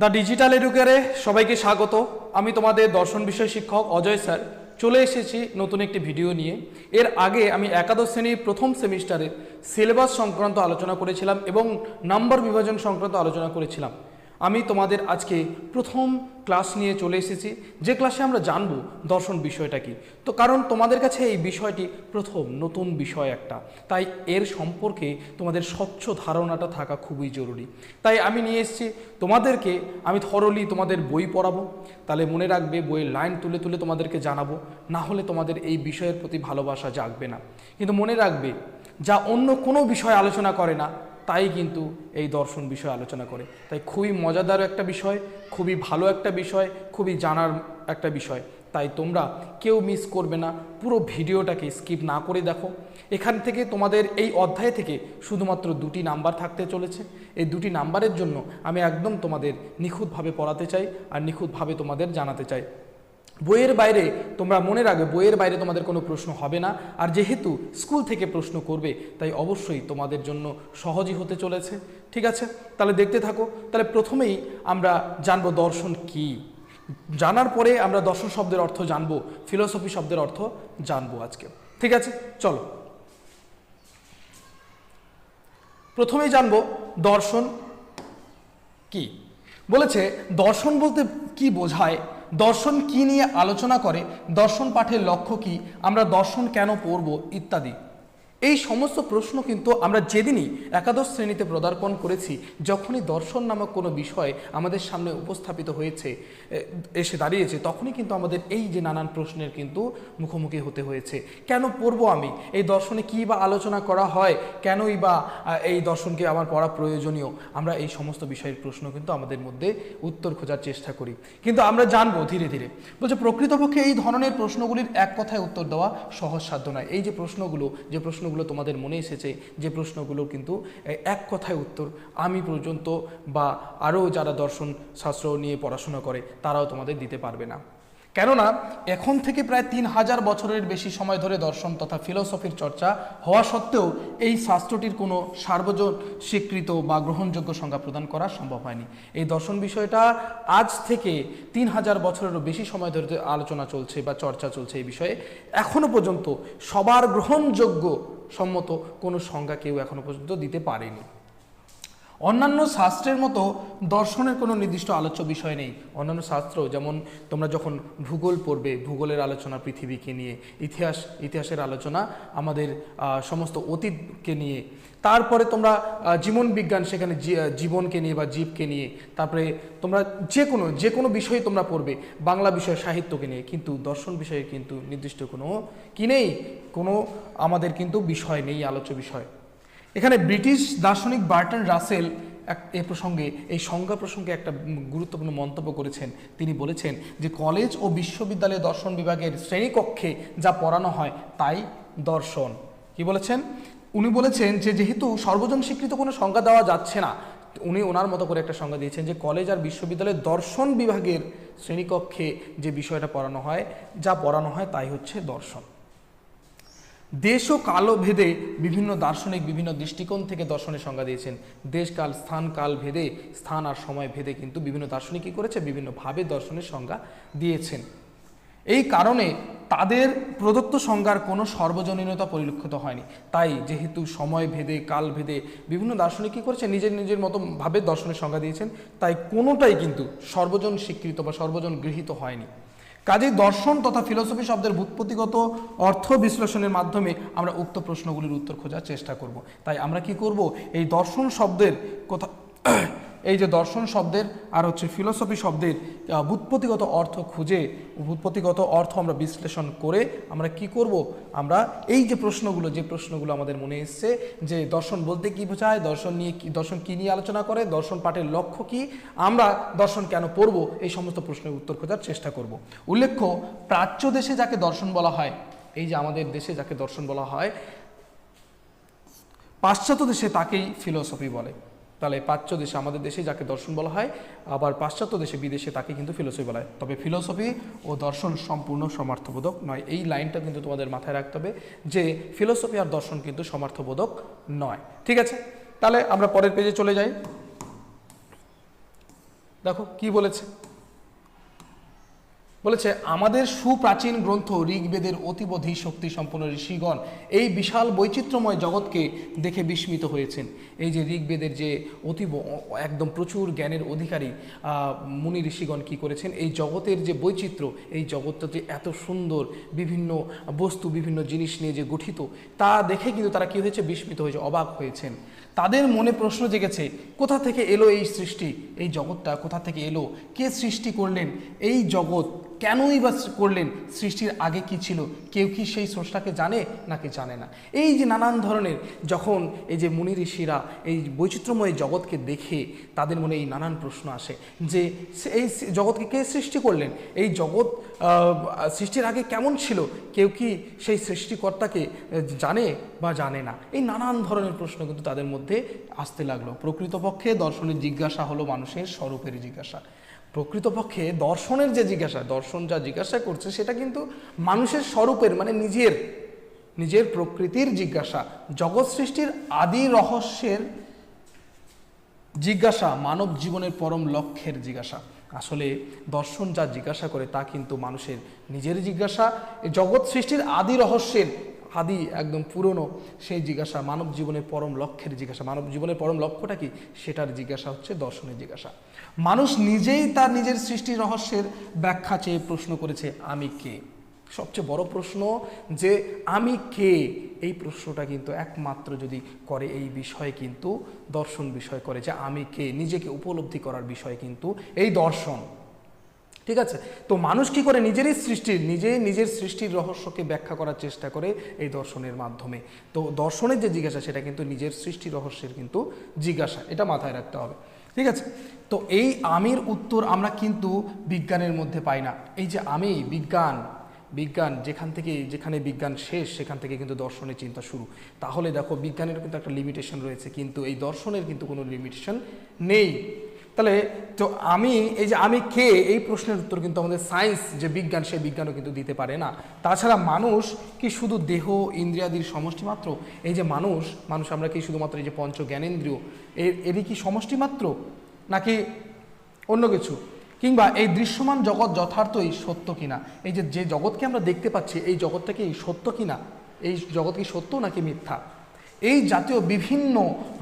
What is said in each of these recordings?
The digital এডুকেয়ারে সবাইকে স্বাগত। আমি তোমাদের দর্শন বিষয় শিক্ষক অজয় স্যার চলে এসেছি নতুন একটি ভিডিও নিয়ে। এর আগে আমি একাদশ শ্রেণীর প্রথম সেমিস্টারের সিলেবাস সংক্রান্ত আলোচনা করেছিলাম এবং নাম্বার বিভাজন সংক্রান্ত আলোচনা করেছিলাম। আমি তোমাদের আজকে প্রথম ক্লাস নিয়ে চলে এসেছি, যে ক্লাসে আমরা জানব দর্শন বিষয়টা কি। তো কারণ তোমাদের কাছে এই বিষয়টি প্রথম নতুন বিষয় একটা, তাই এর সম্পর্কে তোমাদের স্বচ্ছ ধারণাটা থাকা খুবই জরুরি। তাই আমি নিয়ে এসেছি তোমাদেরকে, আমি থরলি তোমাদের বই পড়াবো। তাহলে মনে রাখবে, বইয়ের লাইন তুলে তুলে তোমাদেরকে জানাবো, না হলে তোমাদের এই বিষয়ের প্রতি ভালোবাসা জাগবে না। কিন্তু মনে রাখবে, যা অন্য কোনো বিষয় আলোচনা করে না তাই কিন্তু এই দর্শন বিষয় আলোচনা করে। তাই খুবই মজাদার একটা বিষয়, খুবই ভালো একটা বিষয়, খুবই জানার একটা বিষয়। তাই তোমরা কেউ মিস করবে না, পুরো ভিডিওটাকে স্কিপ না করে দেখো। এখান থেকে তোমাদের এই অধ্যায় থেকে শুধুমাত্র 2টি নাম্বার থাকতে চলেছে। এই 2টি নাম্বারের জন্য আমি একদম তোমাদের নিখুঁতভাবে পড়াতে চাই আর নিখুঁতভাবে তোমাদের জানাতে চাই। বইয়ের বাইরে তোমরা মনে রাখবে, বইয়ের বাইরে তোমাদের কোনো প্রশ্ন হবে না। আর যেহেতু স্কুল থেকে প্রশ্ন করবে, তাই অবশ্যই তোমাদের জন্য সহজই হতে চলেছে। ঠিক আছে, তাহলে দেখতে থাকো। তাহলে প্রথমেই আমরা জানবো দর্শন কি। জানার পরে আমরা দর্শন শব্দের অর্থ জানবো, ফিলোসফি শব্দের অর্থ জানবো আজকে। ঠিক আছে, চলো প্রথমেই জানবো দর্শন কি। বলেছে দর্শন বলতে কি বোঝায়, দর্শন কি নিয়ে আলোচনা করে, দর্শন পাঠের লক্ষ্য কি, আমরা দর্শন কেন পড়ব ইত্যাদি। এই সমস্ত প্রশ্ন কিন্তু আমরা যেদিনই একাদশ শ্রেণীতে পদার্পণ করেছি, যখনই দর্শন নামক কোনো বিষয় আমাদের সামনে উপস্থাপিত হয়েছে, এসে দাঁড়িয়েছে, তখনই কিন্তু আমাদের এই যে নানান প্রশ্নের কিন্তু মুখোমুখি হতে হয়েছে। কেন পড়বো আমি, এই দর্শনে কী বা আলোচনা করা হয়, কেনই বা এই দর্শনকে আমার পড়া প্রয়োজনীয়, আমরা এই সমস্ত বিষয়ের প্রশ্ন কিন্তু আমাদের মধ্যে উত্তর খোঁজার চেষ্টা করি। কিন্তু আমরা জানবো ধীরে ধীরে। বলছে প্রকৃতপক্ষে এই ধরনের প্রশ্নগুলির এক কথায় উত্তর দেওয়া সহজসাধ্য নয়। এই যে প্রশ্নগুলো তোমাদের মনে এসেছে, যে প্রশ্নগুলো কিন্তু এক কথায় উত্তর আমি পর্যন্ত বা আরও যারা দর্শন শাস্ত্র নিয়ে পড়াশোনা করে তারাও তোমাদের দিতে পারবে না। কেননা এখন থেকে প্রায় 3000 বছরের বেশি সময় ধরে দর্শন তথা ফিলোসফির চর্চা হওয়া সত্ত্বেও এই শাস্ত্রটির কোনো সার্বজনীন স্বীকৃত বা গ্রহণযোগ্য সংজ্ঞা প্রদান করা সম্ভব হয়নি। এই দর্শন বিষয়টা আজ থেকে 3000 বছরেরও বেশি সময় ধরে আলোচনা চলছে বা চর্চা চলছে এই বিষয়ে। এখনো পর্যন্ত সবার গ্রহণযোগ্য সম্মত কোনো সংজ্ঞা কেউ এখনো পর্যন্ত দিতে পারেনি। অন্যান্য শাস্ত্রের মতো দর্শনের কোনো নির্দিষ্ট আলোচ্য বিষয় নেই। অন্যান্য শাস্ত্র যেমন তোমরা যখন ভূগোল পড়বে, ভূগোলের আলোচনা পৃথিবীকে নিয়ে, ইতিহাসের আলোচনা আমাদের সমস্ত অতীতকে নিয়ে, তারপরে তোমরা জীবন বিজ্ঞান, সেখানে জীবনকে নিয়ে বা জীবকে নিয়ে, তারপরে তোমরা যে কোনো বিষয়ে তোমরা পড়বে, বাংলা বিষয় সাহিত্যকে নিয়ে। কিন্তু দর্শন বিষয়ে কিন্তু নির্দিষ্ট কোনো কি নেই, কোনো আমাদের কিন্তু বিষয় নেই, আলোচ্য বিষয়। এখানে ব্রিটিশ দার্শনিক বার্টন রাসেল এ প্রসঙ্গে, এই সংজ্ঞা প্রসঙ্গে একটা গুরুত্বপূর্ণ মন্তব্য করেছেন। তিনি বলেছেন যে কলেজ ও বিশ্ববিদ্যালয়ে দর্শন বিভাগের শ্রেণীকক্ষে যা পড়ানো হয় তাই দর্শন। কি বলেছেন উনি? বলেছেন যে যেহেতু সর্বজন স্বীকৃত কোনো সংজ্ঞা দেওয়া যাচ্ছে না, উনি ওনার মতো করে একটা সংজ্ঞা দিয়েছেন যে কলেজ আর বিশ্ববিদ্যালয়ের দর্শন বিভাগের শ্রেণীকক্ষে যে বিষয়টা পড়ানো হয়, যা পড়ানো হয় তাই হচ্ছে দর্শন। দেশ ও কালো ভেদে বিভিন্ন দার্শনিক বিভিন্ন দৃষ্টিকোণ থেকে দর্শনের সংজ্ঞা দিয়েছেন। দেশ কাল স্থান কাল ভেদে, স্থান আর সময় ভেদে কিন্তু বিভিন্ন দার্শনিক কী করেছে, বিভিন্নভাবে দর্শনের সংজ্ঞা দিয়েছেন। এই কারণে তাদের প্রদত্ত সংজ্ঞার কোনো সর্বজনীনতা পরিলক্ষিত হয়নি। তাই যেহেতু সময় ভেদে কাল ভেদে বিভিন্ন দার্শনিক কী করেছে, নিজের মতো ভাবে দর্শনের সংজ্ঞা দিয়েছেন, তাই কোনোটাই কিন্তু সর্বজন স্বীকৃত বা সর্বজন গৃহীত হয়নি। কাজেই দর্শন তথা ফিলোসফি শব্দের ব্যুৎপত্তিগত অর্থ বিশ্লেষণের মাধ্যমে আমরা উক্ত প্রশ্নগুলির উত্তর খোঁজার চেষ্টা করব। তাই আমরা কি করব, এই দর্শন শব্দের কথা, এই যে দর্শন শব্দের আর হচ্ছে ফিলোসফি শব্দের ব্যুৎপত্তিগত অর্থ খুঁজে, ব্যুৎপত্তিগত অর্থ আমরা বিশ্লেষণ করে আমরা কি করব, আমরা এই যে প্রশ্নগুলো আমাদের মনে এসছে, যে দর্শন বলতে কি বোঝায়, দর্শন কি নিয়ে আলোচনা করে, দর্শন পাঠের লক্ষ্য কি, আমরা দর্শন কেন পড়ব, এই সমস্ত প্রশ্নের উত্তর খোঁজার চেষ্টা করব। উল্লেখ্য, প্রাচ্য দেশে যাকে দর্শন বলা হয়, এই যে আমাদের দেশে যাকে দর্শন বলা হয়, পাশ্চাত্য দেশে তাকেই ফিলোসফি বলে। তাহলে প্রাচ্য দেশে, আমাদের দেশে যাকে দর্শন বলা হয়, আবার পাশ্চাত্য দেশে বিদেশে তাকে কিন্তু ফিলোসফি বলা হয়। তবে ফিলোসফি ও দর্শন সম্পূর্ণ সমার্থবোধক নয়। এই লাইনটা কিন্তু তোমাদের মাথায় রাখতে হবে যে ফিলোসফি আর দর্শন কিন্তু সমার্থবোধক নয়। ঠিক আছে, তাহলে আমরা পরের পেজে চলে যাই। দেখো কি বলেছে, বলেছে আমাদের সুপ্রাচীন গ্রন্থ ঋগ্বেদের অতীব ধী শক্তি সম্পন্ন ঋষিগণ এই বিশাল বৈচিত্র্যময় জগৎকে দেখে বিস্মিত হয়েছেন। এই যে ঋগ্বেদের যে অতীব একদম প্রচুর জ্ঞানের অধিকারী মুনি ঋষিগণ কি করেছেন, এই জগতের যে বৈচিত্র্য, এই জগৎটা যে এত সুন্দর, বিভিন্ন বস্তু বিভিন্ন জিনিস নিয়ে যে গঠিত, তা দেখে কিন্তু তারা কি হয়েছে, বিস্মিত হয়েছে, অবাক হয়েছেন। তাদের মনে প্রশ্ন জেগেছে, কোথা থেকে এলো এই সৃষ্টি, এই জগৎটা কোথা থেকে এলো, কে সৃষ্টি করলেন এই জগৎ, কেনই বা করলেন, সৃষ্টির আগে কি ছিল, কেউ কি সেই স্রষ্টাকে জানে নাকি জানে না। এই যে নানান ধরনের যখন এই যে মুনি ঋষিরা এই বৈচিত্র্যময় জগৎকে দেখে তাদের মনে এই নানান প্রশ্ন আসে যে এই জগৎকে কে সৃষ্টি করলেন, এই জগৎ সৃষ্টির আগে কেমন ছিল, কেউ কি সেই সৃষ্টিকর্তাকে জানে বা জানে না। এই নানান ধরনের প্রশ্ন কিন্তু তাদের মধ্যে আসতে লাগলো। প্রকৃতপক্ষে দর্শনের জিজ্ঞাসা হলো মানুষের স্বরূপের জিজ্ঞাসা। প্রকৃতপক্ষে দর্শনের যে জিজ্ঞাসা, দর্শন যা জিজ্ঞাসা করছে সেটা কিন্তু মানুষের স্বরূপের, মানে নিজের প্রকৃতির জিজ্ঞাসা, জগৎ সৃষ্টির আদি রহস্যের জিজ্ঞাসা, মানব জীবনের পরম লক্ষ্যের জিজ্ঞাসা। আসলে দর্শন যা জিজ্ঞাসা করে তা কিন্তু মানুষের নিজের জিজ্ঞাসা, জগৎ সৃষ্টির আদি রহস্যের আদি একদম পুরনো সেই জিজ্ঞাসা, মানব জীবনের পরম লক্ষ্যের জিজ্ঞাসা। মানব জীবনের পরম লক্ষ্যটা কি, সেটার জিজ্ঞাসা হচ্ছে দর্শনের জিজ্ঞাসা। মানুষ নিজেই তার নিজের সৃষ্টি রহস্যের ব্যাখ্যা চেয়ে প্রশ্ন করেছে, আমি কে। সবচেয়ে বড় প্রশ্ন যে আমি কে, এই প্রশ্নটা কিন্তু একমাত্র যদি করে এই বিষয়ে কিন্তু দর্শন বিষয় করে, যে আমি কে, নিজেকে উপলব্ধি করার বিষয় কিন্তু এই দর্শন। ঠিক আছে, তো মানুষ কি করে নিজের সৃষ্টির রহস্যকে ব্যাখ্যা করার চেষ্টা করে এই দর্শনের মাধ্যমে। তো দর্শনের যে জিজ্ঞাসা সেটা কিন্তু নিজের সৃষ্টি রহস্যের কিন্তু জিজ্ঞাসা, এটা মাথায় রাখতে হবে। ঠিক আছে, তো এই আমির উত্তর আমরা কিন্তু বিজ্ঞানের মধ্যে পাই না। এই যে আমি, বিজ্ঞান যেখানে বিজ্ঞান শেষ সেখান থেকে কিন্তু দর্শনের চিন্তা শুরু। তাহলে দেখো বিজ্ঞানের কিন্তু একটা লিমিটেশন রয়েছে, কিন্তু এই দর্শনের কিন্তু কোনো লিমিটেশন নেই। তাহলে তো এই যে আমি কে, এই প্রশ্নের উত্তর কিন্তু আমাদের সায়েন্স যে বিজ্ঞান, সেই বিজ্ঞানও কিন্তু দিতে পারে না। তাছাড়া মানুষ কি শুধু দেহ ইন্দ্রিয়াদির সমষ্টি মাত্র? এই যে মানুষ আমরা কি শুধুমাত্র এই যে পঞ্চ জ্ঞানেন্দ্রিয় এরই কি সমষ্টি মাত্র, নাকি অন্য কিছু? কিংবা এই দৃশ্যমান জগৎ যথার্থই সত্য কিনা, এই যে জগৎকে আমরা দেখতে পাচ্ছি এই জগৎটা কি সত্য কিনা, এই জগৎ কি সত্য নাকি মিথ্যা? এই জাতীয় বিভিন্ন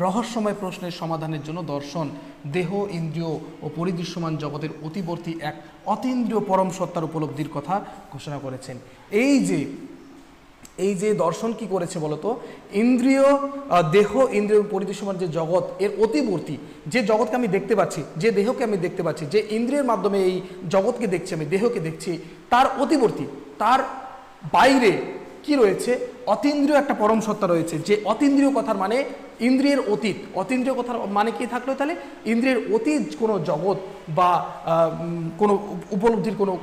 রহস্যময় প্রশ্নের সমাধানের জন্য দর্শন দেহ ইন্দ্রিয় ও পরিদৃশ্যমান জগতের অতিবর্তী এক অতীন্দ্রিয় পরম সত্তার উপলব্ধির কথা ঘোষণা করেছেন। এই যে দর্শন কি করেছে বলতো, দেহ ইন্দ্রিয় পরিদৃশ্যমান যে জগৎ এর অতিবর্তী, যে জগৎকে আমি দেখতে পাচ্ছি, যে দেহকে আমি দেখতে পাচ্ছি, যে ইন্দ্রিয়ের মাধ্যমে এই জগৎকে দেখছি, আমি দেহকে দেখছি, তার অতিবর্তী, তার বাইরে কি রয়েছে, অতীন্দ্রিয় একটা পরম সত্তা রয়েছে। যে অতীন্দ্রিয় কথার মানে ইন্দ্রিয়ের অতীত, অতীন্দ্রিয় কথার মানে কি থাকলো তাহলে, ইন্দ্রিয়ের অতীত কোনো জগৎ বা কোনো উপলব্ধির কোনো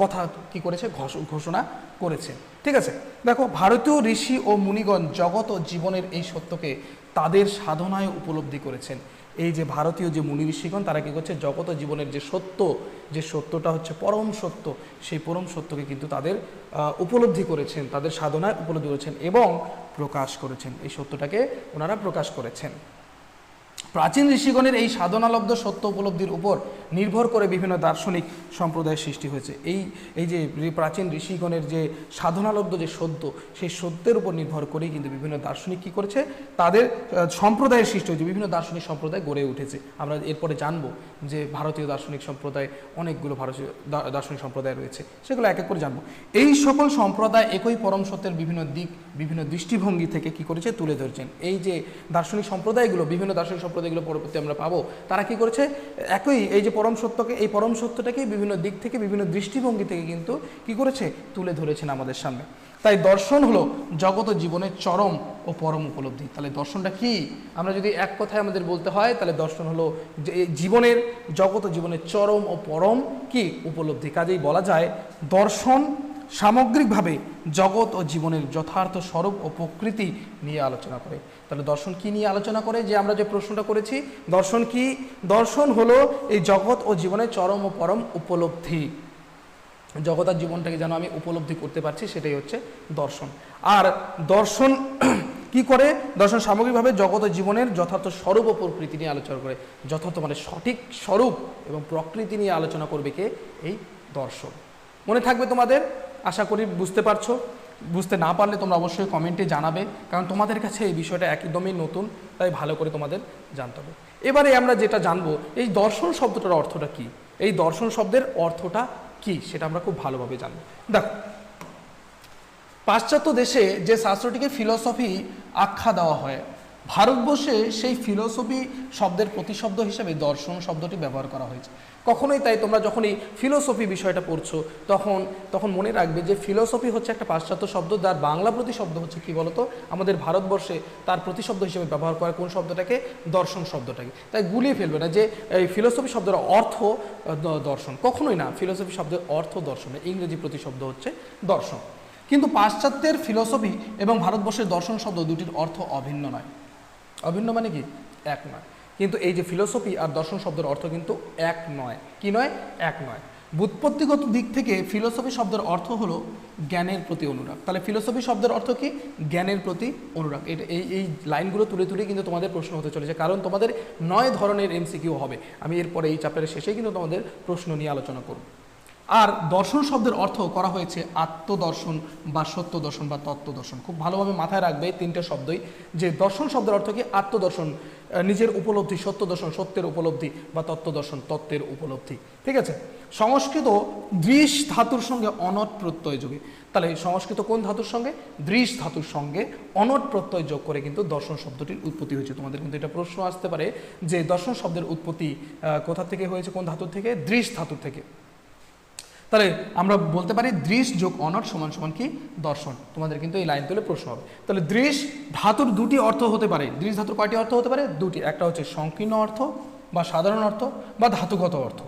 কথা কি করেছে, ঘোষণা করেছে। ঠিক আছে, দেখো ভারতীয় ঋষি ও মুনিগণ জগৎ ও জীবনের এই সত্যকে তাদের সাধনায় উপলব্ধি করেছেন। এই যে ভারতীয় যে মুনি ঋষিগণ তারা কী করছে, জগৎ ও জীবনের যে সত্যটা হচ্ছে পরম সত্য, সেই পরম সত্যকে কিন্তু তাদের উপলব্ধি করেছেন, তাদের সাধনায় উপলব্ধি করেছেন এবং প্রকাশ করেছেন। এই সত্যটাকে ওনারা প্রকাশ করেছেন। প্রাচীন ঋষিগণের এই সাধনালব্ধ সত্য উপলব্ধির উপর নির্ভর করে বিভিন্ন দার্শনিক সম্প্রদায়ের সৃষ্টি হয়েছে। এই যে প্রাচীন ঋষিগণের যে সাধনালব্ধ যে সত্য, সেই সত্যের উপর নির্ভর করেই কিন্তু বিভিন্ন দার্শনিক কী করেছে, তাদের সম্প্রদায়ের সৃষ্টি হয়েছে, বিভিন্ন দার্শনিক সম্প্রদায় গড়ে উঠেছে। আমরা এরপরে জানবো যে ভারতীয় দার্শনিক সম্প্রদায়, অনেকগুলো ভারতীয় দার্শনিক সম্প্রদায় রয়েছে, সেগুলো এক এক করে জানবো। এই সকল সম্প্রদায় একই পরম সত্যের বিভিন্ন দিক বিভিন্ন দৃষ্টিভঙ্গি থেকে কি করেছে, তুলে ধরছেন। এই যে দার্শনিক সম্প্রদায়গুলো, বিভিন্ন দার্শনিক সম্প্রদায়গুলো পরবর্তী আমরা পাবো, তারা কি করেছে, এই যে পরম সত্যকে, এই পরম সত্যটাকে বিভিন্ন দিক থেকে বিভিন্ন দৃষ্টিভঙ্গি থেকে কিন্তু কি করেছে, তুলে ধরেছেন আমাদের সামনে। তাই দর্শন হলো জগৎ ও জীবনের চরম ও পরম উপলব্ধি। তাহলে দর্শনটা কি, আমরা যদি এক কথায় আমাদের বলতে হয়, তাহলে দর্শন হলো যে জীবনের, জগৎ ও জীবনের চরম ও পরম কি উপলব্ধি। কাজেই বলা যায় দর্শন সামগ্রিকভাবে জগৎ ও জীবনের যথার্থ স্বরূপ ও প্রকৃতি নিয়ে আলোচনা করে। তাহলে দর্শন কি নিয়ে আলোচনা করে, যে আমরা যে প্রশ্নটা করেছি, দর্শন কি, দর্শন হলো এই জগৎ ও জীবনের চরম ও পরম উপলব্ধি। জগৎ আর জীবনটাকে যেন আমি উপলব্ধি করতে পারছি, সেটাই হচ্ছে দর্শন। আর দর্শন কি করে? দর্শন সামগ্রিকভাবে জগৎ ও জীবনের যথার্থ স্বরূপ ও প্রকৃতি নিয়ে আলোচনা করে। যথার্থ মানে সঠিক স্বরূপ এবং প্রকৃতি নিয়ে আলোচনা করবে কে? এই দর্শন। মনে থাকবে তোমাদের? আশা করি বুঝতে পারছো। বুঝতে না পারলে তোমরা অবশ্যই কমেন্টে জানাবে, কারণ তোমাদের কাছে এই বিষয়টা একদমই নতুন, তাই ভালো করে তোমাদের জানতে হবে। এবারে আমরা যেটা জানবো, এই দর্শন শব্দটার অর্থটা কি, এই দর্শন শব্দের অর্থটা কি সেটা আমরা খুব ভালোভাবে জানবো। দেখো, পাশ্চাত্য দেশে যে শাস্ত্রটিকে ফিলসফি আখ্যা দেওয়া হয়, ভারতবর্ষে সেই ফিলসফি শব্দের প্রতিশব্দ হিসেবে দর্শন শব্দটি ব্যবহার করা হয়েছে। কখনোই তাই তোমরা যখন এই ফিলসফি বিষয়টা পড়ছো তখন মনে রাখবে যে ফিলসফি হচ্ছে একটা পাশ্চাত্য শব্দ, যার বাংলা প্রতিশব্দ হচ্ছে কি বলতো, আমাদের ভারতবর্ষে তার প্রতিশব্দ হিসেবে ব্যবহার করা কোন শব্দটাকে? দর্শন শব্দটাকে। তাই গুলিয়ে ফেলবে না যে এই ফিলসফি শব্দের অর্থ দর্শন, কখনোই না। ফিলসফি শব্দের অর্থ দর্শন, ইংরেজি প্রতিশব্দ হচ্ছে দর্শন। কিন্তু পাশ্চাত্যের ফিলসফি এবং ভারতবর্ষের দর্শন শব্দ দুটির অর্থ অভিন্ন নয়। অভিন্ন মানে কি? এক নয়। কিন্তু এই যে ফিলসফি আর দর্শন শব্দের অর্থ কিন্তু এক নয়। কি নয়? এক নয়। ব্যুৎপত্তিগত দিক থেকে ফিলসফি শব্দের অর্থ হলো জ্ঞানের প্রতি অনুরাগ। তাহলে ফিলসফি শব্দের অর্থ কি? জ্ঞানের প্রতি অনুরাগ। এটা এই লাইনগুলো তুলে তুলে কিন্তু তোমাদের প্রশ্ন হতে চলেছে, কারণ তোমাদের 9 ধরনের এমসিকিউ হবে। আমি এরপরে এই চ্যাপ্টারের শেষেই কিন্তু তোমাদের প্রশ্ন নিয়ে আলোচনা করব। আর দর্শন শব্দের অর্থ করা হয়েছে আত্মদর্শন বা সত্য দর্শন বা তত্ত্ব দর্শন। খুব ভালোভাবে মাথায় রাখবে তিনটে শব্দই, যে দর্শন শব্দের অর্থ কি? আত্মদর্শন, নিজের উপলব্ধি, সত্য দর্শন সত্যের উপলব্ধি, বা তত্ত্ব দর্শন তত্ত্বের উপলব্ধি। ঠিক আছে। সংস্কৃত দৃশ ধাতুর সঙ্গে অনট প্রত্যয় যোগে। তাহলে সংস্কৃত কোন ধাতুর সঙ্গে? দৃশ ধাতুর সঙ্গে অনট প্রত্যয় যোগ করে কিন্তু দর্শন শব্দটির উৎপত্তি হয়েছে। তোমাদের কিন্তু এটা প্রশ্ন আসতে পারে যে দর্শন শব্দের উৎপত্তি কোথা থেকে হয়েছে, কোন ধাতুর থেকে? দৃশ ধাতুর থেকে। তাহলে আমরা বলতে পারি দৃশ যোগ অনট সমান সমান কি? দর্শন। তোমাদের কিন্তু এই লাইন তুলে প্রশ্ন হবে। তাহলে দৃশ ধাতুর দুটি অর্থ হতে পারে। দৃশ ধাতুর কয়টি অর্থ হতে পারে? দুটি। একটা হচ্ছে সংকীর্ণ অর্থ বা সাধারণ অর্থ, বা ধাতুগত অর্থ,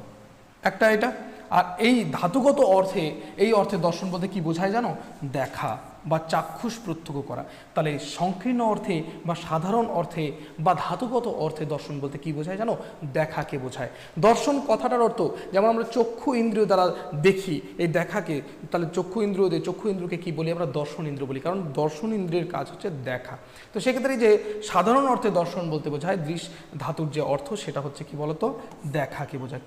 একটা এটা। আর এই ধাতুগত অর্থে, এই অর্থে দর্শন বলতে কি বোঝায় জানো? দেখা বা চাক্ষুষ প্রত্যক্ষ করা। তাহলে সংকীর্ণ অর্থে বা সাধারণ অর্থে বা ধাতুগত অর্থে দর্শন বলতে কি বোঝায় জানো? দেখাকে বোঝায়। দর্শন কথাটার অর্থ, যেমন আমরা চক্ষু ইন্দ্রিয় দ্বারা দেখি এই দেখাকে, তাহলে চক্ষু ইন্দ্রিয়কে কি বলি আমরা? দর্শন ইন্দ্রিয় বলি, কারণ দর্শন ইন্দ্রিয়ের কাজ হচ্ছে দেখা। তো সেক্ষেত্রে যে সাধারণ অর্থে দর্শন বলতে বোঝায় দৃশ ধাতুর যে অর্থ, সেটা হচ্ছে কি বলতো? দেখাকে বোঝায়।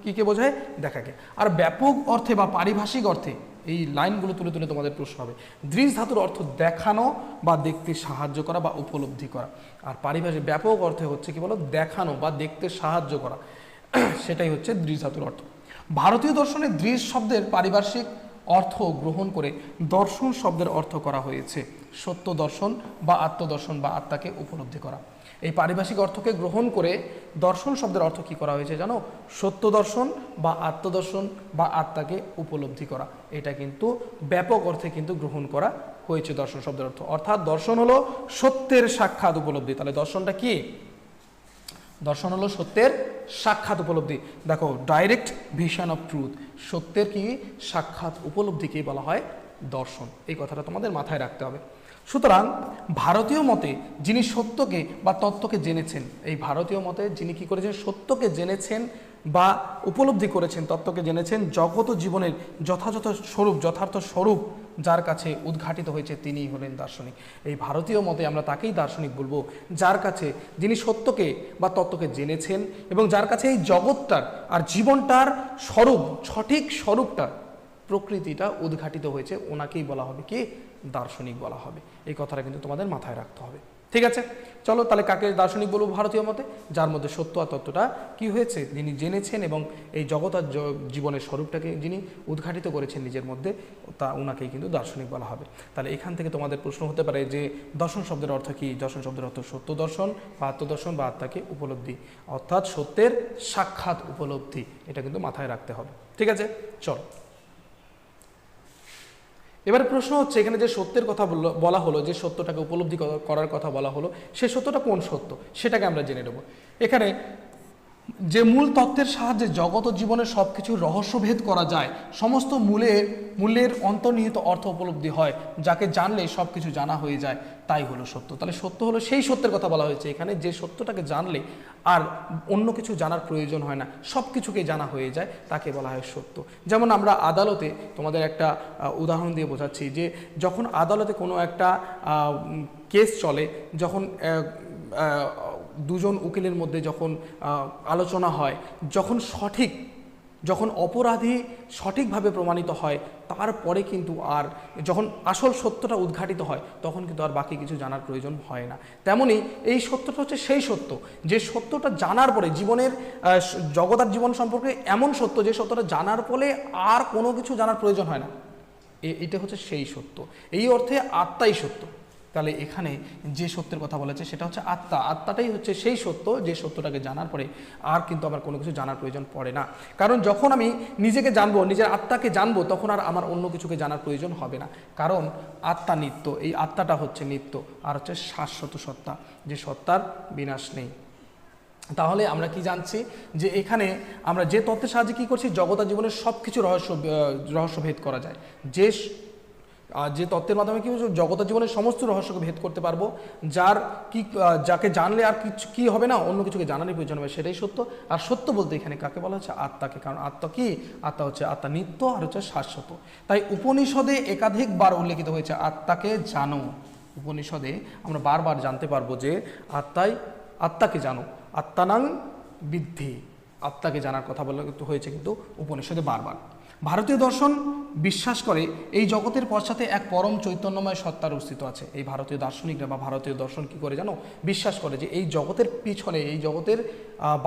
কিকে বোঝায়? দেখাকে। আর ব্যাপক অর্থে বা পারিভাষিক অর্থে এই লাইনগুলো তুলে তুলে তোমাদের প্রশ্ন হবে। দৃশ ধাতুর অর্থ দেখানো বা দেখতে সাহায্য করা বা উপলব্ধি করা। আর পারিভাষিক ব্যাপক অর্থে হচ্ছে কি বলো? দেখানো বা দেখতে সাহায্য করা। সেটাই হচ্ছে দৃশ ধাতুর অর্থ। ভারতীয় দর্শনে দৃশ শব্দের পারিভাষিক অর্থ গ্রহণ করে দর্শন শব্দের অর্থ করা হয়েছে সত্য দর্শন বা আত্মদর্শন বা আত্মাকে উপলব্ধি করা। এই পারিভাষিক অর্থকে গ্রহণ করে দর্শন শব্দের অর্থ কি করা হয়েছে জানো? সত্য দর্শন বা আত্মদর্শন বা আত্মাকে উপলব্ধি করা। এটা কিন্তু ব্যাপক অর্থে কিন্তু গ্রহণ করা হয়েছে দর্শন শব্দের অর্থ। অর্থাৎ দর্শন হলো সত্যের সাক্ষাৎ উপলব্ধি। তাহলে দর্শনটা কি? দর্শন হলো সত্যের সাক্ষাৎ উপলব্ধি। দেখো, ডাইরেক্ট ভিশন অফ ট্রুথ, সত্যের কি সাক্ষাৎ উপলব্ধিকে বলা হয় দর্শন। এই কথাটা তোমাদের মাথায় রাখতে হবে। সুতরাং ভারতীয় মতে যিনি সত্যকে বা তত্ত্বকে জেনেছেন, এই ভারতীয় মতে যিনি কি করেছেন? সত্যকে জেনেছেন বা উপলব্ধি করেছেন, তত্ত্বকে জেনেছেন, জগৎ ও জীবনের যথার্থ স্বরূপ যার কাছে উদ্ঘাটিত হয়েছে তিনিই হলেন দার্শনিক। এই ভারতীয় মতে আমরা তাকেই দার্শনিক বলবো, যার কাছে, যিনি সত্যকে বা তত্ত্বকে জেনেছেন এবং যার কাছে এই জগৎটার আর জীবনটার স্বরূপ, সঠিক স্বরূপটা, প্রকৃতিটা উদ্ঘাটিত হয়েছে, ওনাকেই বলা হবে কি? দার্শনিক বলা হবে। এই কথাটা কিন্তু তোমাদের মাথায় রাখতে হবে। ঠিক আছে, চলো তাহলে কাকে দার্শনিক বলবো ভারতীয় মতে? যার মধ্যে সত্য আর তত্ত্বটা কি হয়েছে, যিনি জেনেছেন এবং এই জগৎ আর জীবনের স্বরূপটাকে যিনি উদ্ঘাটিত করেছেন নিজের মধ্যে, তা ওনাকেই কিন্তু দার্শনিক বলা হবে। তাহলে এখান থেকে তোমাদের প্রশ্ন হতে পারে যে দর্শন শব্দের অর্থ কি? দর্শন শব্দের অর্থ সত্য দর্শন বা আত্মদর্শন বা আত্মাকে উপলব্ধি, অর্থাৎ সত্যের সাক্ষাৎ উপলব্ধি। এটা কিন্তু মাথায় রাখতে হবে। ঠিক আছে, চলো এবারে প্রশ্ন হচ্ছে, এখানে যে সত্যের কথা বলা হলো, যে সত্যটাকে উপলব্ধি করার কথা বলা হলো, সে সত্যটা কোন সত্য সেটাকে আমরা জেনে নেব। এখানে যে মূল তত্ত্বের সাহায্যে জগৎ ও জীবনের সব কিছুর রহস্যভেদ করা যায়, সমস্ত মূল্যের অন্তর্নিহিত অর্থ উপলব্ধি হয়, যাকে জানলে সব কিছু জানা হয়ে যায়, তাই হলো সত্য। তাহলে সত্য হলো সেই সত্যের কথা বলা হয়েছে এখানে, যে সত্যটাকে জানলে আর অন্য কিছু জানার প্রয়োজন হয় না, সব কিছুকে জানা হয়ে যায়, তাকে বলা হয় সত্য। যেমন আমরা আদালতে, তোমাদের একটা উদাহরণ দিয়ে বোঝাচ্ছি, যে যখন আদালতে কোনো একটা কেস চলে, যখন দুজন উকিলের মধ্যে যখন আলোচনা হয়, যখন অপরাধী সঠিকভাবে প্রমাণিত হয়, তারপরে কিন্তু আর যখন আসল সত্যটা উদ্ঘাটিত হয়, তখন কিন্তু আর বাকি কিছু জানার প্রয়োজন হয় না। তেমনি এই সত্যটা হচ্ছে সেই সত্য, যে সত্যটা জানার পরে জীবনের জগৎ আর জীবন সম্পর্কে এমন সত্য, যে সত্যটা জানার ফলে আর কোনো কিছু জানার প্রয়োজন হয় না, এটা হচ্ছে সেই সত্য। এই অর্থে আত্মাই সত্য। তাহলে এখানে যে সত্যের কথা বলেছে সেটা হচ্ছে আত্মা। আত্মাটাই হচ্ছে সেই সত্য, যে সত্যটাকে জানার পরে আর কিন্তু আমার কোনো কিছু জানার প্রয়োজন পড়ে না। কারণ যখন আমি নিজেকে জানবো, নিজের আত্মাকে জানবো, তখন আর আমার অন্য কিছুকে জানার প্রয়োজন হবে না। কারণ আত্মা নিত্য, এই আত্মাটা হচ্ছে নিত্য, আর হচ্ছে শাশ্বত সত্তা, যে সত্তার বিনাশ নেই। তাহলে আমরা কি জানছি, যে এখানে আমরা যে তত্ত্বের সাহায্যে কী করছি, জগৎ আর জীবনের সব কিছু রহস্যভেদ করা যায়, যে তত্ত্বের মাধ্যমে কি জগৎ জীবনের সমস্ত রহস্যকে ভেদ করতে পারবো, যাকে জানলে আর কিছু কি হবে না, অন্য কিছুকে জানারই প্রয়োজন হবে, সেটাই সত্য। আর সত্য বলতে এখানে কাকে বলা হচ্ছে, আত্মাকে। কারণ আত্মা কি, আত্মা হচ্ছে আত্মা নিত্য, আর হচ্ছে শাশ্বত। তাই উপনিষদে একাধিকবার উল্লেখিত হয়েছে আত্মাকে জানো। উপনিষদে আমরা বারবার জানতে পারবো যে আত্মাকে জানো, আত্মানাং বিদ্ধি, আত্মাকে জানার কথা বলা হয়েছে কিন্তু উপনিষদে বারবার। ভারতীয় দর্শন বিশ্বাস করে এই জগতের পশ্চাতে এক পরম চৈতন্যময় সত্তার অস্তিত্ব আছে। এই ভারতীয় দার্শনিকরা বা ভারতীয় দর্শন কি করে জানো, বিশ্বাস করে যে এই জগতের পিছনে, এই জগতের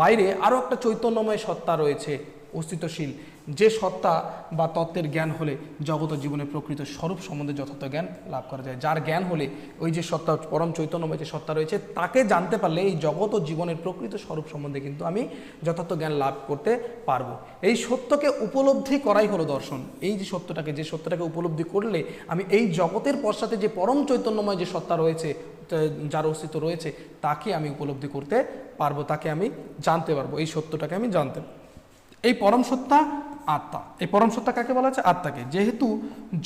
বাইরে আরও একটা চৈতন্যময় সত্তা রয়েছে, অস্তিত্বশীল, যে সত্তা বা তত্ত্বের জ্ঞান হলে জগৎ ও জীবনের প্রকৃত স্বরূপ সম্বন্ধে যথার্থ জ্ঞান লাভ করা যায়। যার জ্ঞান হলে ওই যে সত্তা, পরম চৈতন্যময় যে সত্তা রয়েছে, তাকে জানতে পারলে এই জগৎ ও জীবনের প্রকৃত স্বরূপ সম্বন্ধে কিন্তু আমি যথার্থ জ্ঞান লাভ করতে পারবো। এই সত্যকে উপলব্ধি করাই হলো দর্শন। এই যে সত্যটাকে উপলব্ধি করলে আমি এই জগতের পশ্চাতে যে পরম চৈতন্যময় যে সত্তা রয়েছে, যার অস্তিত্ব রয়েছে, তাকে আমি উপলব্ধি করতে পারবো, তাকে আমি জানতে পারবো, এই সত্যটাকে আমি জানতে পারবো। এই পরম সত্তা আত্মা। এই পরম সত্তা কাকে বলা হচ্ছে, আত্মাকে। যেহেতু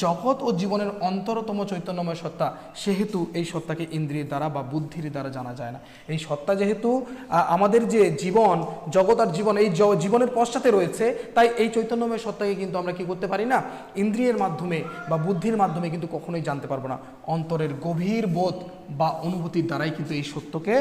জগৎ ও জীবনের অন্তরতম চৈতন্যময় সত্তা, সেহেতু এই সত্তাকে ইন্দ্রিয়ের দ্বারা বা বুদ্ধির দ্বারা জানা যায় না। এই সত্তা যেহেতু আমাদের যে জীবন, জগৎ আর জীবন, এই জীবনের পশ্চাতে রয়েছে, তাই এই চৈতন্যময় সত্তাকে কিন্তু আমরা কি করতে পারি না, ইন্দ্রিয়ের মাধ্যমে বা বুদ্ধির মাধ্যমে কিন্তু কখনোই জানতে পারবো না। অন্তরের গভীর বোধ বা অনুভূতির দ্বারাই কিন্তু এই সত্যকে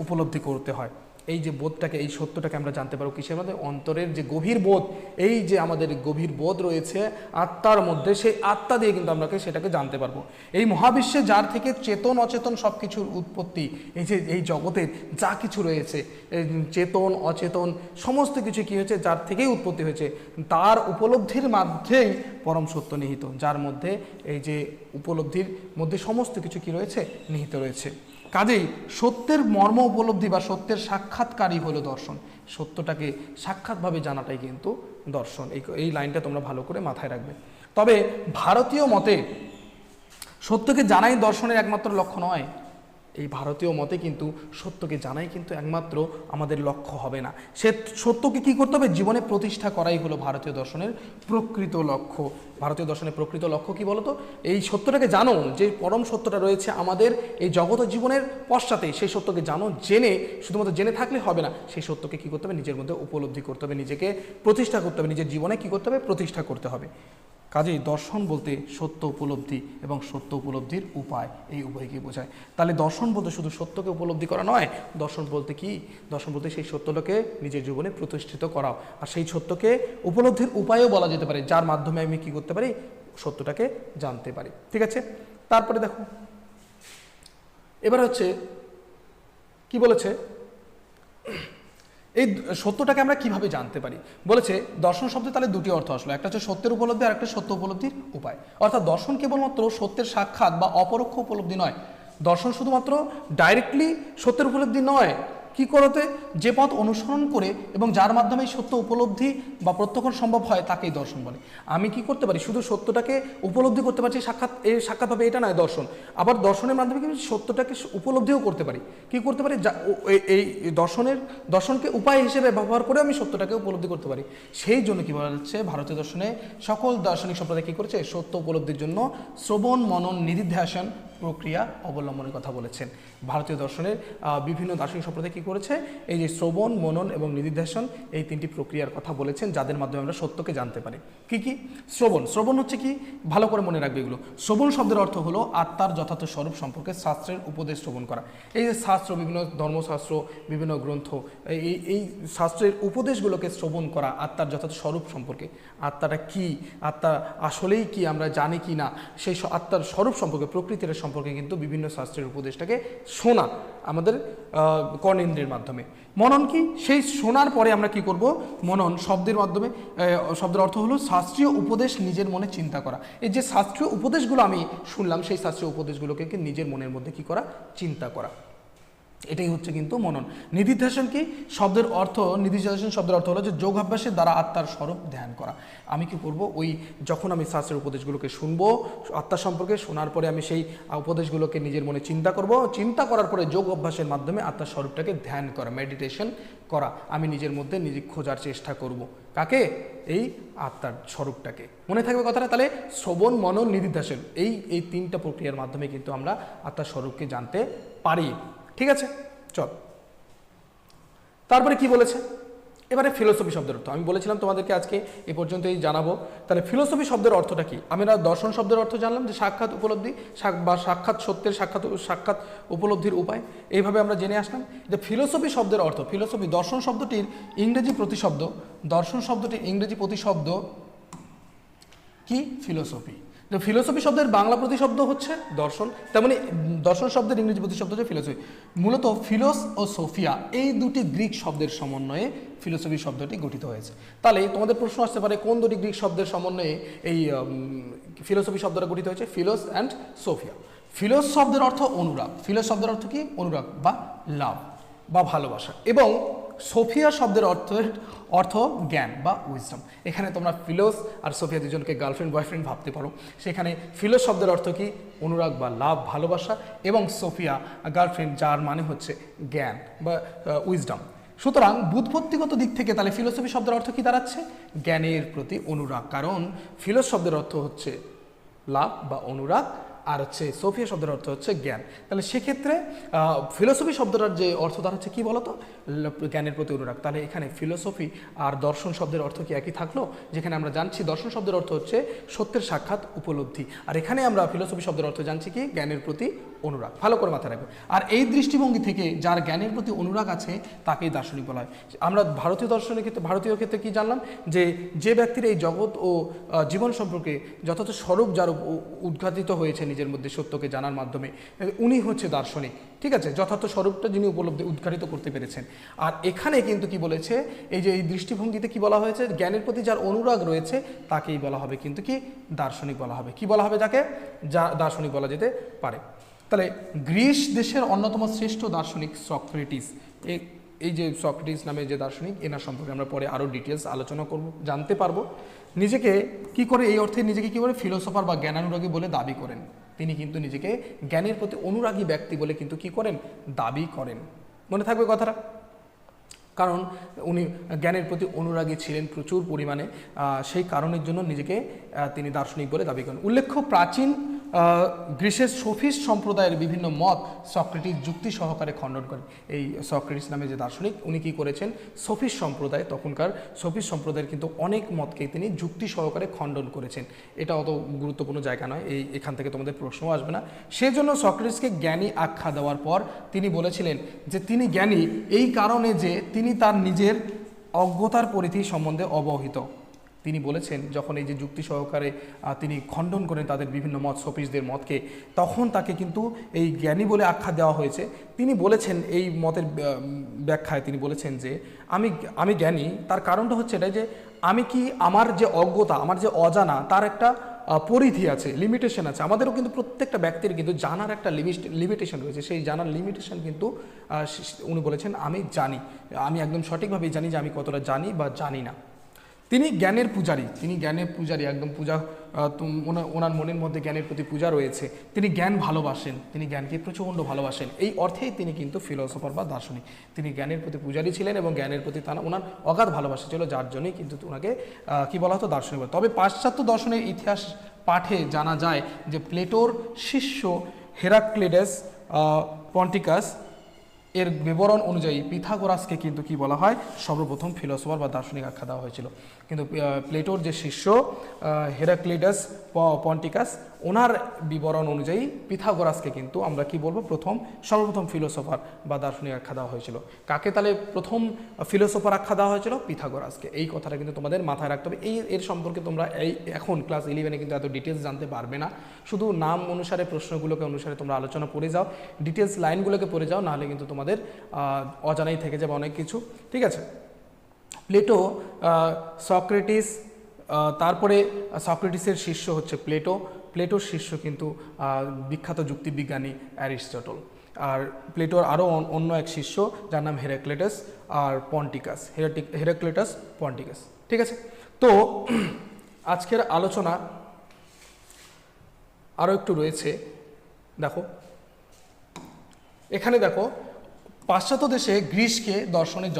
উপলব্ধি করতে হয়। এই যে বোধটাকে, এই সত্যটাকে আমরা জানতে পারবো কিসের মধ্যে, অন্তরের যে গভীর বোধ, এই যে আমাদের গভীর বোধ রয়েছে আত্মার মধ্যে, সেই আত্মা দিয়ে কিন্তু আমরা সেটাকে জানতে পারবো। এই মহাবিশ্বে যার থেকে চেতন অচেতন সব কিছুর উৎপত্তি, এই যে এই জগতের যা কিছু রয়েছে, চেতন অচেতন সমস্ত কিছু কী হয়েছে, যার থেকেই উৎপত্তি হয়েছে, তার উপলব্ধির মধ্যেই পরম সত্য নিহিত, যার মধ্যে এই যে উপলব্ধির মধ্যে সমস্ত কিছু কি রয়েছে, নিহিত রয়েছে। কাজেই সত্যের মর্ম উপলব্ধি বা সত্যের সাক্ষাৎকারই হলো দর্শন। সত্যটাকে সাক্ষাৎভাবে জানাটাই কিন্তু দর্শন। এই লাইনটা তোমরা ভালো করে মাথায় রাখবে। তবে ভারতীয় মতে সত্যকে জানাই দর্শনের একমাত্র লক্ষ্য নয়। এই ভারতীয় মতে কিন্তু সত্যকে জানাই কিন্তু একমাত্র আমাদের লক্ষ্য হবে না। সে সত্যকে কি করতে হবে, জীবনে প্রতিষ্ঠা করাই হলো ভারতীয় দর্শনের প্রকৃত লক্ষ্য। ভারতীয় দর্শনের প্রকৃত লক্ষ্য কি বলতো, এই সত্যটাকে জানো, যে পরম সত্যটা রয়েছে আমাদের এই জগৎ ও জীবনের পশ্চাতে, সেই সত্যকে জানো, জেনে, শুধুমাত্র জেনে থাকলে হবে না, সেই সত্যকে কি করতে হবে, নিজের মধ্যে উপলব্ধি করতে হবে, নিজেকে প্রতিষ্ঠা করতে হবে, নিজের জীবনে কি করতে হবে, প্রতিষ্ঠা করতে হবে। কাজেই দর্শন বলতে সত্য উপলব্ধি এবং সত্য উপলব্ধির উপায়, এই উভয়কে বোঝায়। তাহলে দর্শন বলতে শুধু সত্যকে উপলব্ধি করা নয়, দর্শন বলতে কি, দর্শন বলতে সেই সত্যটাকে নিজের জীবনে প্রতিষ্ঠিত করাও, আর সেই সত্যকে উপলব্ধির উপায়ও বলা যেতে পারে, যার মাধ্যমে আমি কি করতে পারি, সত্যটাকে জানতে পারি। ঠিক আছে, তারপরে দেখো এবার হচ্ছে কি বলেছে, এই সত্যটাকে আমরা কিভাবে জানতে পারি। বলেছে দর্শন শব্দে তাহলে দুটি অর্থ আসলো, একটা হচ্ছে সত্যের উপলব্ধি আর একটা সত্য উপলব্ধির উপায়। অর্থাৎ দর্শন কেবলমাত্র সত্যের সাক্ষাৎ বা অপরোক্ষ উপলব্ধি নয়। দর্শন শুধুমাত্র ডাইরেক্টলি সত্যের উপলব্ধি নয়, কি করতে? যে পথ অনুসরণ করে এবং যার মাধ্যমে এই সত্য উপলব্ধি বা প্রত্যক্ষ সম্ভব হয় তাকেই দর্শন বলে। আমি কি করতে পারি? শুধু সত্যটাকে উপলব্ধি করতে পারছি, সাক্ষাৎভাবে, এটা নয় দর্শন। আবার দর্শনের মাধ্যমে কি সত্যটাকে উপলব্ধিও করতে পারি। কি করতে পারি? এই দর্শনকে উপায় হিসেবে ব্যবহার করে আমি সত্যটাকে উপলব্ধি করতে পারি। সেই জন্য কি বলা যাচ্ছে, ভারতীয় দর্শনে সকল দার্শনিক সম্প্রদায় কি করেছে? সত্য উপলব্ধির জন্য শ্রবণ, মনন, নিধিধ্যাসন প্রক্রিয়া অবলম্বনের কথা বলেছেন। ভারতীয় দর্শনের বিভিন্ন দার্শনিক সম্প্রদায় কী করেছে? এই যে শ্রবণ, মনন এবং নিধিধ্যাসন, এই তিনটি প্রক্রিয়ার কথা বলেছেন, যাদের মাধ্যমে আমরা সত্যকে জানতে পারি। কি কি? শ্রবণ হচ্ছে কি? ভালো করে মনে রাখবে এগুলো। শ্রবণ শব্দের অর্থ হলো আত্মার যথার্থ স্বরূপ সম্পর্কে শাস্ত্রের উপদেশ শ্রবণ করা। এই যে শাস্ত্র, বিভিন্ন ধর্মশাস্ত্র, বিভিন্ন গ্রন্থ, এই শাস্ত্রের উপদেশগুলোকে শ্রবণ করা আত্মার যথার্থ স্বরূপ সম্পর্কে। আত্মাটা কি, আত্মা আসলেই কি আমরা জানি কি না, সেই আত্মার স্বরূপ সম্পর্কে, প্রকৃতির সম্পর্কে কিন্তু বিভিন্ন শাস্ত্রের উপদেশটাকে শোনা আমাদের কর্ণেন্দ্রের মাধ্যমে। মনন কি? সেই শোনার পরে আমরা কি করব? মনন শব্দের মাধ্যমে, শব্দের অর্থ হলো শাস্ত্রীয় উপদেশ নিজের মনে চিন্তা করা। এই যে শাস্ত্রীয় উপদেশগুলো আমি শুনলাম, সেই শাস্ত্রীয় উপদেশগুলোকে নিজের মনের মধ্যে কি করা? চিন্তা করা। এটাই হচ্ছে কিন্তু মনন। নিধিধ্যাসন কি? শব্দের অর্থ, নিধিধ্যাসন শব্দের অর্থ হলো যে যোগাভ্যাসের দ্বারা আত্মার স্বরূপ ধ্যান করা। আমি কি করব? যখন আমি শাস্ত্রের উপদেশগুলোকে শুনবো, আত্মা সম্পর্কে শোনার পরে আমি সেই উপদেশগুলোকে নিজের মনে চিন্তা করব। চিন্তা করার পরে যোগ অভ্যাসের মাধ্যমে আত্মার স্বরূপটাকে ধ্যান করা, মেডিটেশন করা। আমি নিজের মধ্যে নিজে খোঁজার চেষ্টা করব। কাকে? এই আত্মার স্বরূপটাকে। মনে থাকবে কথাটা? তাহলে শ্রবণ, মনন, নিধিধ্যাসন, এই তিনটা প্রক্রিয়ার মাধ্যমে কিন্তু আমরা আত্মার স্বরূপকে জানতে পারি। ঠিক আছে, চল। তারপরে কি বলেছে? এবারে ফিলোসফি শব্দের অর্থ। আমি বলেছিলাম তোমাদেরকে আজকে এ পর্যন্তই জানাবো। তাহলে ফিলোসফি শব্দের অর্থটা কি? আমরা দর্শন শব্দের অর্থ জানলাম যে সাক্ষাৎ উপলব্ধি বা সাক্ষাৎ সত্যের সাক্ষাৎ উপলব্ধির উপায়, এইভাবে আমরা জেনে আসলাম। যে ফিলোসফি শব্দের অর্থ, ফিলোসফি দর্শন শব্দটির ইংরেজি প্রতিশব্দ কি? ফিলোসফি। তো ফিলোসফি শব্দের বাংলা প্রতিশব্দ হচ্ছে দর্শন, তেমনি দর্শন শব্দের ইংরেজি প্রতিশব্দ হচ্ছে ফিলোসফি। মূলত ফিলোস ও সোফিয়া এই দুটি গ্রিক শব্দের সমন্বয়ে ফিলোসফি শব্দটি গঠিত হয়েছে। তাহলে তোমাদের প্রশ্ন আসতে পারে, কোন দুটি গ্রিক শব্দের সমন্বয়ে এই ফিলোসফি শব্দটা গঠিত হয়েছে? ফিলোস অ্যান্ড সোফিয়া। ফিলোস শব্দের অর্থ অনুরাগ। ফিলোস শব্দের অর্থ কি? অনুরাগ বা লাভ বা ভালোবাসা। এবং সোফিয়া শব্দের অর্থ জ্ঞান বা উইজডম। এখানে তোমরা ফিলোস আর সোফিয়া দুজনকে গার্লফ্রেন্ড বয়ফ্রেন্ড ভাবতে পারো। সেখানে ফিলোস শব্দের অর্থ কি? অনুরাগ বা লাভ, ভালোবাসা, এবং সোফিয়া গার্লফ্রেন্ড, যার মানে হচ্ছে জ্ঞান বা উইজডম। সুতরাং বুৎপত্তিগত দিক থেকে তাহলে ফিলোসফি শব্দের অর্থ কি দাঁড়াচ্ছে? জ্ঞানের প্রতি অনুরাগ। কারণ ফিলোস শব্দের অর্থ হচ্ছে লাভ বা অনুরাগ, আর হচ্ছে সোফিয়া শব্দের অর্থ হচ্ছে জ্ঞান। তাহলে সেক্ষেত্রে ফিলোসফি শব্দটার যে অর্থ দাঁড়াচ্ছে কি বলতো? জ্ঞানের প্রতি অনুরাগ। তাহলে এখানে ফিলোসফি আর দর্শন শব্দের অর্থ কি একই থাকলো? যেখানে আমরা জানছি দর্শন শব্দের অর্থ হচ্ছে সত্যের সাক্ষাৎ উপলব্ধি, আর এখানে আমরা ফিলোসফি শব্দের অর্থ জানছি কি? জ্ঞানের প্রতি অনুরাগ। ভালো করে মাথায় রাখবে। আর এই দৃষ্টিভঙ্গি থেকে যার জ্ঞানের প্রতি অনুরাগ আছে তাকেই দার্শনিক বলা হয়। আমরা ভারতীয় দর্শনের ক্ষেত্রে, ভারতীয় ক্ষেত্রে কি জানলাম? যে ব্যক্তির এই জগৎ ও জীবন সম্পর্কে যথাযথ স্বরূপ যার উদ্ঘাটিত হয়েছে নিজের মধ্যে সত্যকে জানার মাধ্যমে, উনি হচ্ছে দার্শনিক। ঠিক আছে, যথার্থ স্বরূপটা যিনি উদ্ঘাটিত করতে পেরেছেন। আর এখানে কিন্তু কি বলেছে? এই দৃষ্টিভঙ্গিতে কি বলা হয়েছে? জ্ঞানের প্রতি যার অনুরাগ রয়েছে তাকেই বলা হবে কিন্তু কি? দার্শনিক বলা হবে। কি বলা হবে যাকে? যা দার্শনিক বলা যেতে পারে। তাহলে গ্রিস দেশের অন্যতম শ্রেষ্ঠ দার্শনিক সক্রেটিস, এই যে সক্রেটিস নামে যে দার্শনিক, এনার সম্পর্কে আমরা পরে আরও ডিটেলস আলোচনা করব, জানতে পারবো। নিজেকে কি করে, এই অর্থে নিজেকে কি করে ফিলোসফার বা জ্ঞানানুরাগী বলে দাবি করেন। তিনি কিন্তু নিজেকে জ্ঞানের প্রতি অনুরাগী ব্যক্তি বলে কিন্তু কি করেন? দাবি করেন। মনে থাকবে কথাটা? কারণ উনি জ্ঞানের প্রতি অনুরাগী ছিলেন প্রচুর পরিমাণে, সেই কারণের জন্য নিজেকে তিনি দার্শনিক বলে দাবি করেন। উল্লেখ্য, প্রাচীন গ্রিসের সোফিস্ট সম্প্রদায়ের বিভিন্ন মত সক্রেটিস যুক্তি সহকারে খণ্ডন করেন। এই সক্রেটিস নামে যে দার্শনিক, উনি কী করেছেন? সোফিস্ট সম্প্রদায়, তখনকার সোফিস্ট সম্প্রদায়ের কিন্তু অনেক মতকে তিনি যুক্তি সহকারে খণ্ডন করেছেন। এটা অত গুরুত্বপূর্ণ জায়গা নয়, এখান থেকে তোমাদের প্রশ্নও আসবে না। সেজন্য সক্রেটিসকে জ্ঞানী আখ্যা দেওয়ার পর তিনি বলেছিলেন যে তিনি জ্ঞানী এই কারণে যে তিনি তার নিজের অজ্ঞতার পরিধি সম্বন্ধে অবহিত। তিনি বলেছেন যখন এই যে যুক্তি সহকারে তিনি খণ্ডন করেন তাদের বিভিন্ন মত, সোফিস্টদের মতকে, তখন তাকে কিন্তু এই জ্ঞানী বলে আখ্যা দেওয়া হয়েছে। তিনি বলেছেন এই মতের ব্যাখ্যায় তিনি বলেছেন যে আমি জ্ঞানী, তার কারণটা হচ্ছে এটাই যে আমি কি আমার যে অজ্ঞতা, আমার যে অজানা, তার একটা পরিধি আছে, লিমিটেশন আছে। আমাদেরও কিন্তু প্রত্যেকটা ব্যক্তির কিন্তু জানার একটা লিমিটেশন রয়েছে। সেই জানার লিমিটেশন কিন্তু উনি বলেছেন আমি জানি, আমি একদম সঠিকভাবেই জানি যে আমি কতটা জানি বা জানি না। তিনি জ্ঞানের পূজারী, একদম পূজা, ওনার মনের মধ্যে জ্ঞানের প্রতি পূজা রয়েছে। তিনি জ্ঞান ভালোবাসেন, তিনি জ্ঞানকে প্রচণ্ড ভালোবাসেন। এই অর্থেই তিনি কিন্তু ফিলোসফার বা দার্শনিক। তিনি জ্ঞানের প্রতি পূজারী ছিলেন এবং জ্ঞানের প্রতি ওনার অগাধ ভালোবাসা ছিল, যার জন্যই কিন্তু ওনাকে কি বলা হতো, দার্শনিক বলা। তবে পাশ্চাত্য দর্শনের ইতিহাস পাঠে জানা যায় যে প্লেটোর শিষ্য হেরাক্লিটাস পন্টিকাস এর বিবরণ অনুযায়ী পিথাগোরাসকে কিন্তু কি বলা হয়, সর্বপ্রথম ফিলোসফার বা দার্শনিক আখ্যা দেওয়া হয়েছিল। কিন্তু প্লেটোর যে শিষ্য হেরাক্লিটাস পন্টিকাস, ওনার বিবরণ অনুযায়ী পিথাগোরাসকে কিন্তু আমরা কি বলবো, সর্বপ্রথম ফিলোসফার বা দার্শনিক আখ্যা দেওয়া হয়েছিল। কাকে তাহলে প্রথম ফিলোসফার আখ্যা দেওয়া হয়েছিল? পিথাগোরাসকে। এই কথাটা কিন্তু তোমাদের মাথায় রাখতে হবে। এর সম্পর্কে তোমরা এখন ক্লাস 11-এ কিন্তু এত ডিটেলস জানতে পারবে না। শুধু নাম অনুসারে, প্রশ্নগুলোকে অনুসারে তোমরা আলোচনা পড়ে যাও, ডিটেলস লাইনগুলোকে পড়ে যাও, নাহলে কিন্তু তোমাদের অজানাই থেকে যাবে অনেক কিছু। ঠিক আছে, প্লেটো, সক্রেটিস, তারপরে সক্রেটিসের শিষ্য হচ্ছে প্লেটোর শিষ্য কিন্তু বিখ্যাত যুক্তিবিজ্ঞানী অ্যারিস্টটল। আর প্লেটোর আরও অন্য এক শিষ্য যার নাম হেরাক্লিটাস আর পন্টিকাস, হেরাক্লিটাস পন্টিকাস। ঠিক আছে, তো আজকের আলোচনা আরও একটু রয়েছে। দেখো এখানে দেখো, পাশ্চাত্য দেশে গ্রিসকে দর্শনের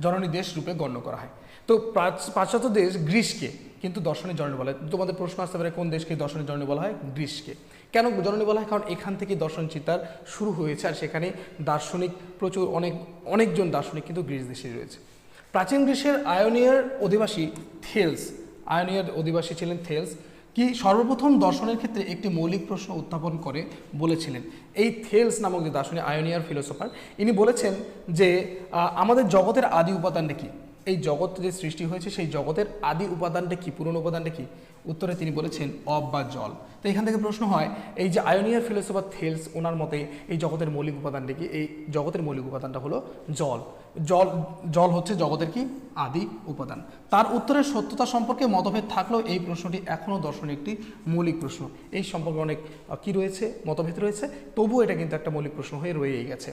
জননী দেশ রূপে গণ্য করা হয়। তো পাশ্চাত্য দেশ গ্রিসকে কিন্তু দর্শনের জননী বলা হয়। তোমাদের প্রশ্ন আসতে পারে কোন দেশকে দর্শনের জননী বলা হয়? গ্রিসকে। কেন জননী বলা হয়? কারণ এখান থেকে দর্শন চিন্তার শুরু হয়েছে, আর সেখানে দার্শনিক প্রচুর অনেকজন দার্শনিক কিন্তু গ্রিস দেশে রয়েছে। প্রাচীন গ্রিসের আয়োনিয়ার অধিবাসী ছিলেন থেলস, কি সর্বপ্রথম দর্শনের ক্ষেত্রে একটি মৌলিক প্রশ্ন উত্থাপন করে বলেছিলেন। এই থেলস নামক যে দার্শনিক, আয়োনিয়ার ফিলোসফার, ইনি বলেছেন যে আমাদের জগতের আদি উপাদানটা কি, এই জগৎ যে সৃষ্টি হয়েছে সেই জগতের আদি উপাদানটা কি, পুরনো উপাদানটা কি? উত্তরে তিনি বলেছেন অব বা জল। তো এখান থেকে প্রশ্ন হয়, এই যে আয়োনিয়ার ফিলোসফার থেলস, ওনার মতে এই জগতের মৌলিক উপাদানটা কি? এই জগতের মৌলিক উপাদানটা হলো জল। জল হচ্ছে জগতের কি? আদি উপাদান। তার উত্তরের সত্যতা সম্পর্কে মতভেদ থাকলেও এই প্রশ্নটি এখনও দর্শনের একটি মৌলিক প্রশ্ন। এই সম্পর্কে অনেক কি রয়েছে, মতভেদ রয়েছে, তবুও এটা কিন্তু একটা মৌলিক প্রশ্ন হয়ে রয়েই গেছে।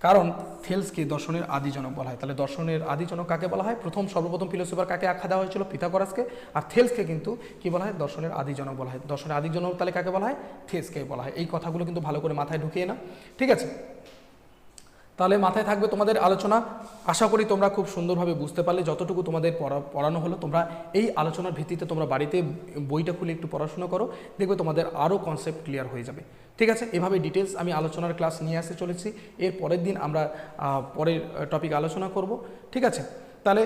কারণ থেলসকে দর্শনের আদিজনক বলা হয়। তাহলে দর্শনের আদিজনক কাকে বলা হয়? সর্বপ্রথম ফিলোসফার কাকে আখ্যা দেওয়া হয়েছিল? পিথাগোরাসকে। আর থেলসকে কিন্তু কি বলা হয়? দর্শনের আদিজনক বলা হয়। দর্শনের আদিজনক তাহলে কাকে বলা হয়? থেলসকে বলা হয়। এই কথাগুলো কিন্তু ভালো করে মাথায় ঢুকিয়ে না, ঠিক আছে? তাহলে মাথায় থাকবে তোমাদের আলোচনা। আশা করি তোমরা খুব সুন্দরভাবে বুঝতে পারলে। যতটুকু তোমাদের পড়ানো হলো, তোমরা এই আলোচনার ভিত্তিতে তোমরা বাড়িতে বইটা খুলে একটু পড়াশোনা করো, দেখবে তোমাদের আরও কনসেপ্ট ক্লিয়ার হয়ে যাবে। ঠিক আছে, এভাবে ডিটেলস আমি আলোচনার ক্লাস নিয়ে আসতে চলেছি। এর পরের দিন আমরা পরের টপিক আলোচনা করব। ঠিক আছে, তাহলে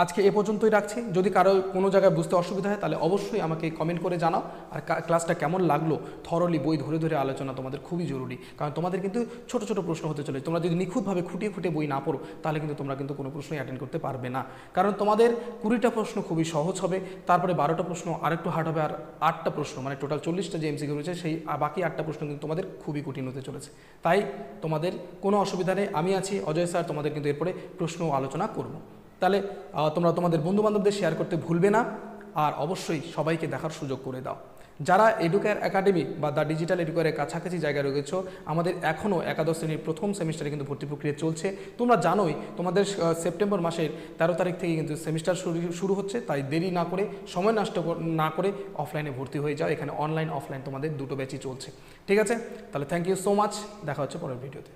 আজকে এ পর্যন্তই রাখছি। যদি কারো কোনো জায়গায় বুঝতে অসুবিধা হয় তাহলে অবশ্যই আমাকে কমেন্ট করে জানাও। আর ক্লাসটা কেমন লাগলো, থরলি বই ধরে ধরে আলোচনা তোমাদের খুবই জরুরি, কারণ তোমাদের কিন্তু ছোট ছোট প্রশ্ন হতে চলে। তোমরা যদি নিখুঁতভাবে খুঁটিয়ে বই না পড়ো তাহলে কিন্তু তোমরা কিন্তু কোনো প্রশ্নই অ্যাটেন্ড করতে পারবে না। কারণ তোমাদের 20টা প্রশ্ন খুবই সহজ হবে, তারপরে 12টা প্রশ্ন আরেকটু হার্ড হবে, আর 8টা প্রশ্ন মানে টোটাল 40টা যে এমসিকিউ রয়েছে সেই বাকি 8টা প্রশ্ন কিন্তু তোমাদের খুবই কঠিন হতে চলেছে। তাই তোমাদের কোনো অসুবিধা নেই, আমি আছি, অজয় স্যার, তোমাদের কিন্তু এরপরে প্রশ্ন আলোচনা করব। তাহলে তোমরা তোমাদের বন্ধুবান্ধবদের শেয়ার করতে ভুলবে না, আর অবশ্যই সবাইকে দেখার সুযোগ করে দাও। যারা এডুকেয়ার একাডেমি বা দ্য ডিজিটাল এডুকেয়ারের কাছাকাছি জায়গায় রয়েছে, আমাদের এখনও একাদশ শ্রেণীর প্রথম সেমিস্টারে কিন্তু ভর্তি প্রক্রিয়া চলছে। তোমরা জানোই তোমাদের সেপ্টেম্বর মাসের 13 তারিখ থেকে কিন্তু সেমিস্টার শুরু হচ্ছে। তাই দেরি না করে, সময় নষ্ট না করে অফলাইনে ভর্তি হয়ে যাও। এখানে অনলাইন অফলাইন তোমাদের দুটো ব্যাচই চলছে। ঠিক আছে, তাহলে থ্যাংক ইউ সো মাচ, দেখা হচ্ছে পরের ভিডিওতে।